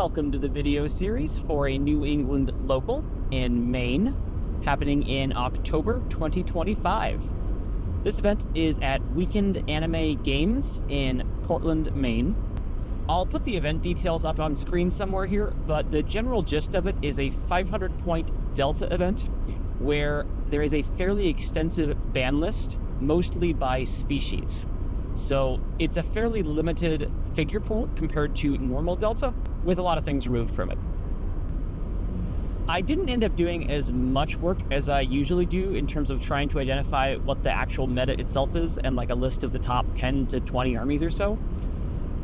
Welcome to the video series for a New England local in Maine, happening in October 2025. This event is at Weekend Anime Games in Portland, Maine. I'll put the event details up on screen somewhere here, but the general gist of it is a 500-point Delta event where there is a fairly extensive ban list, mostly by species. So it's a fairly limited figure pool compared to normal Delta, with a lot of things removed from it. I didn't end up doing as much work as I usually do in terms of trying to identify what the actual meta itself is and like a list of the top 10 to 20 armies or so.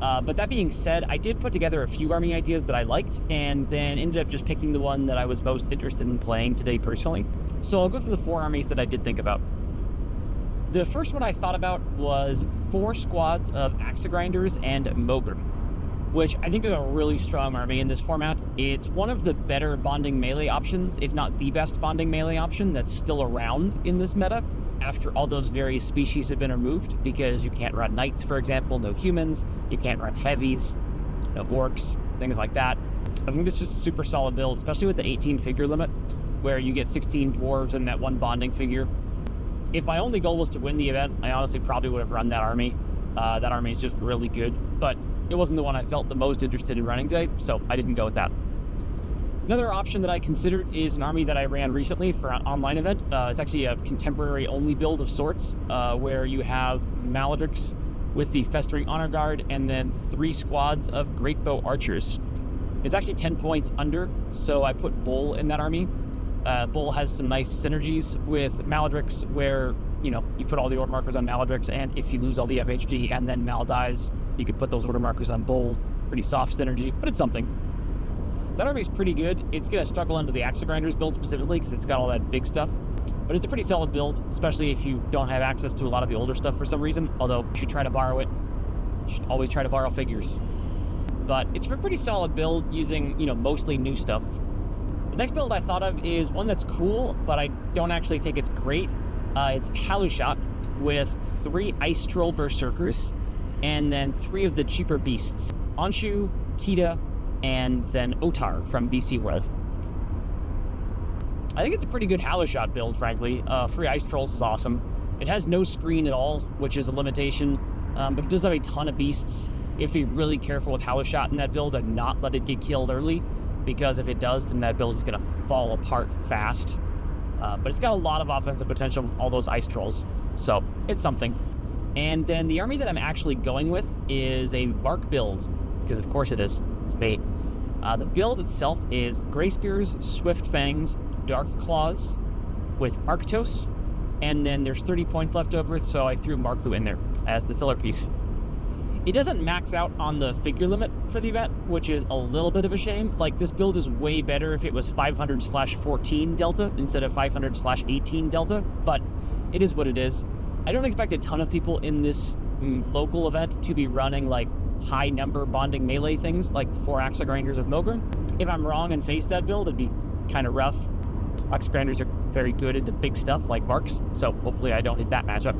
But that being said, I did put together a few army ideas that I liked and then ended up just picking the one that I was most interested in playing today personally. So I'll go through the 4 armies that I did think about. The first one I thought about was 4 squads of Axe Grinders and Mogre, which I think is a really strong army in this format. It's one of the better bonding melee options, if not the best bonding melee option that's still around in this meta after all those various species have been removed, because you can't run knights, for example, no humans, you can't run heavies, no orcs, things like that. I think this is a super solid build, especially with the 18 figure limit, where you get 16 dwarves and that one bonding figure. If my only goal was to win the event, I honestly probably would have run that army. That army is just really good, but it wasn't the one I felt the most interested in running today, so I didn't go with that. Another option that I considered is an army that I ran recently for an online event. It's actually a contemporary only build of sorts, where you have Maledrix with the Festering Honor Guard and then 3 squads of Greatbow Archers. It's actually 10 points under, so I put Bull in that army. Bull has some nice synergies with Maledrix where, you know, you put all the order markers on Maledrix, and if you lose all the FHD and then Mal dies, you could put those order markers on Bull. Pretty soft synergy, but it's something. That army's pretty good. It's going to struggle into the Axe Grinders build specifically because it's got all that big stuff, but it's a pretty solid build, especially if you don't have access to a lot of the older stuff for some reason, although you should try to borrow it. You should always try to borrow figures. But it's a pretty solid build using, you know, mostly new stuff. The next build I thought of is one that's cool, but I don't actually think it's great. It's Halushot with 3 Ice Troll Berserkers, and then 3 of the cheaper beasts. Anshu, Kita, and then Otar from VC World. I think it's a pretty good Halushot build, frankly. 3 Ice Trolls is awesome. It has no screen at all, which is a limitation, but it does have a ton of beasts. You have to be really careful with Halushot in that build and not let it get killed early, because if it does, then that build is going to fall apart fast. But it's got a lot of offensive potential with all those Ice Trolls, so it's something. And then the army that I'm actually going with is a Vark build, because of course it is. It's me. The build itself is Grey Spears, Swift Fangs, Dark Claws with Arctos, and then there's 30 points left over, so I threw Marklu in there as the filler piece. It doesn't max out on the figure limit for the event, which is a little bit of a shame. Like, this build is way better if it was 500/14 Delta instead of 500/18 Delta, but it is what it is. I don't expect a ton of people in this local event to be running, like, high number bonding melee things, like the 4 Axe Grinders with Mogre. If I'm wrong and face that build, it'd be kind of rough. Axe Grinders are very good into big stuff, like Varks, so hopefully I don't hit that matchup.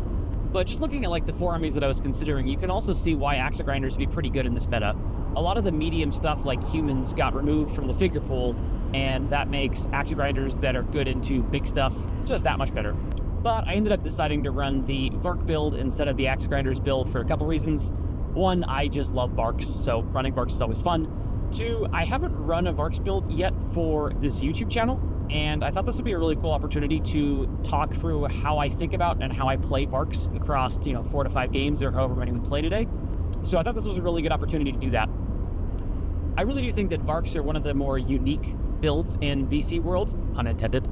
But just looking at like the 4 armies that I was considering, you can also see why Axe Grinders would be pretty good in this meta. A lot of the medium stuff like humans got removed from the figure pool, and that makes Axe Grinders that are good into big stuff just that much better. But I ended up deciding to run the Vark build instead of the Axe Grinders build for a couple reasons. 1, I just love Varks, so running Varks is always fun. 2, I haven't run a Varks build yet for this YouTube channel, and I thought this would be a really cool opportunity to talk through how I think about and how I play Varks across, 4 to 5 games or however many we play today. So I thought this was a really good opportunity to do that. I really do think that Varks are one of the more unique builds in VC world, pun intended,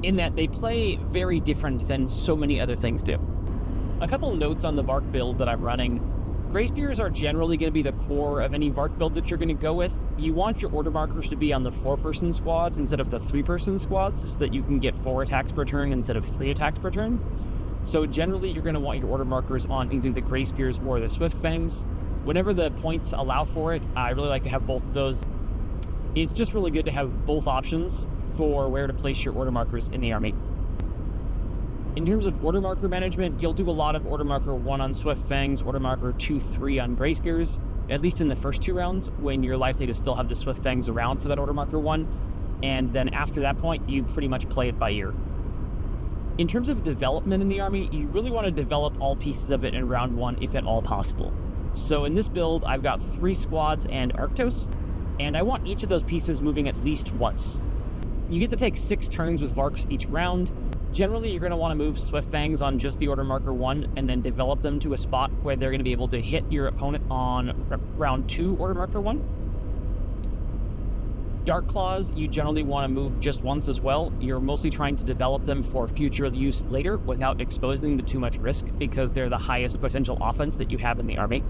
in that they play very different than so many other things do. A couple notes on the Vark build that I'm running. Grey Spears are generally going to be the core of any Vark build that you're going to go with. You want your order markers to be on the 4-person squads instead of the 3-person squads, so that you can get 4 attacks per turn instead of 3 attacks per turn. So generally you're going to want your order markers on either the Grey Spears or the Swift Fangs. Whenever the points allow for it, I really like to have both of those. It's just really good to have both options for where to place your order markers in the army. In terms of order marker management, you'll do a lot of order marker 1 on Swift Fangs, order marker 2, 3 on Grey Spears, at least in the first 2 rounds, when you're likely to still have the Swift Fangs around for that Order Marker 1, and then after that point, you pretty much play it by ear. In terms of development in the army, you really want to develop all pieces of it in round 1 if at all possible. So in this build, I've got 3 squads and Arctos, and I want each of those pieces moving at least once. You get to take 6 turns with Varks each round. Generally, you're going to want to move Swift Fangs on just the Order Marker 1 and then develop them to a spot where they're going to be able to hit your opponent on round 2 Order Marker 1. Dark Claws, you generally want to move just once as well. You're mostly trying to develop them for future use later without exposing them to too much risk because they're the highest potential offense that you have in the army.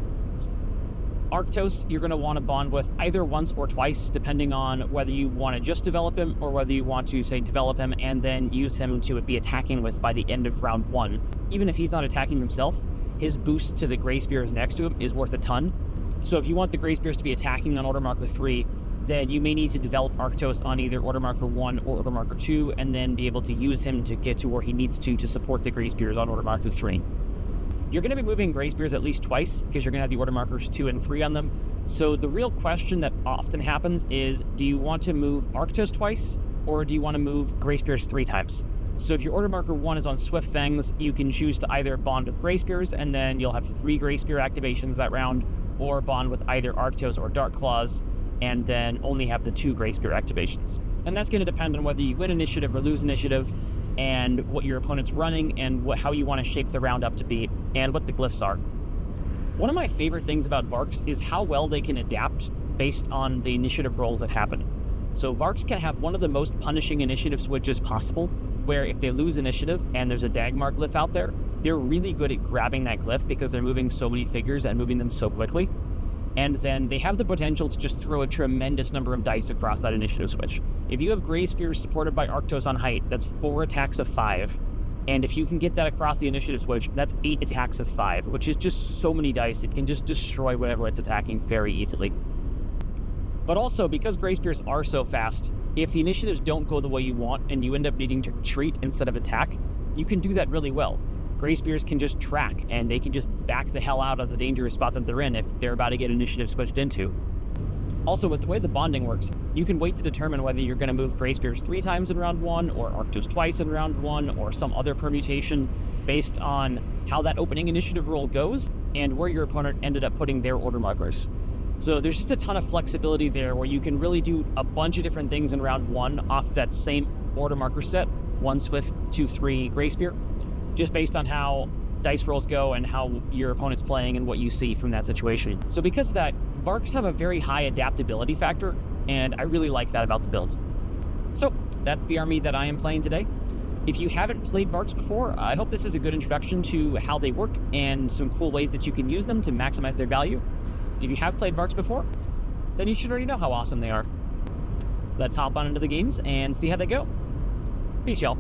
Arctos, you're going to want to bond with either once or twice, depending on whether you want to just develop him or whether you want to, say, develop him and then use him to be attacking with by the end of round 1. Even if he's not attacking himself, his boost to the Grey Spears next to him is worth a ton. So if you want the Grey Spears to be attacking on Order Marker 3, then you may need to develop Arctos on either Order Marker 1 or Order Marker 2, and then be able to use him to get to where he needs to support the Grey Spears on Order Marker 3. You're going to be moving Grey Spears at least twice, because you're going to have the Order Markers 2 and 3 on them. So the real question that often happens is, do you want to move Arctos twice, or do you want to move Grey Spears 3 times? So if your Order Marker 1 is on Swift Fangs, you can choose to either bond with Grey Spears, and then you'll have 3 Grey Spear activations that round, or bond with either Arctos or Dark Claws, and then only have the 2 Grey Spear activations. And that's going to depend on whether you win initiative or lose initiative, and what your opponent's running, and how you want to shape the round up to be, and what the glyphs are. One of my favorite things about Varks is how well they can adapt based on the initiative rolls that happen. So Varks can have one of the most punishing initiative switches possible, where if they lose initiative and there's a Dagmar glyph out there, they're really good at grabbing that glyph because they're moving so many figures and moving them so quickly. And then they have the potential to just throw a tremendous number of dice across that initiative switch. If you have Grey Spears supported by Arctos on height, that's 4 attacks of 5. And if you can get that across the initiative switch, that's 8 attacks of 5, which is just so many dice. It can just destroy whatever it's attacking very easily. But also, because Grey Spears are so fast, if the initiatives don't go the way you want and you end up needing to retreat instead of attack, you can do that really well. Grey Spears can just track, and they can just back the hell out of the dangerous spot that they're in if they're about to get initiative switched into. Also, with the way the bonding works, you can wait to determine whether you're going to move Grey Spears 3 times in round 1, or Arctos twice in round 1, or some other permutation based on how that opening initiative roll goes, and where your opponent ended up putting their order markers. So there's just a ton of flexibility there where you can really do a bunch of different things in round 1 off that same order marker set, 1 Swift, 2, 3 Grey Spear, just based on how dice rolls go and how your opponent's playing and what you see from that situation. So because of that, Varks have a very high adaptability factor, and I really like that about the build. So that's the army that I am playing today. If you haven't played Varks before, I hope this is a good introduction to how they work and some cool ways that you can use them to maximize their value. If you have played Varks before, then you should already know how awesome they are. Let's hop on into the games and see how they go. Peace, y'all.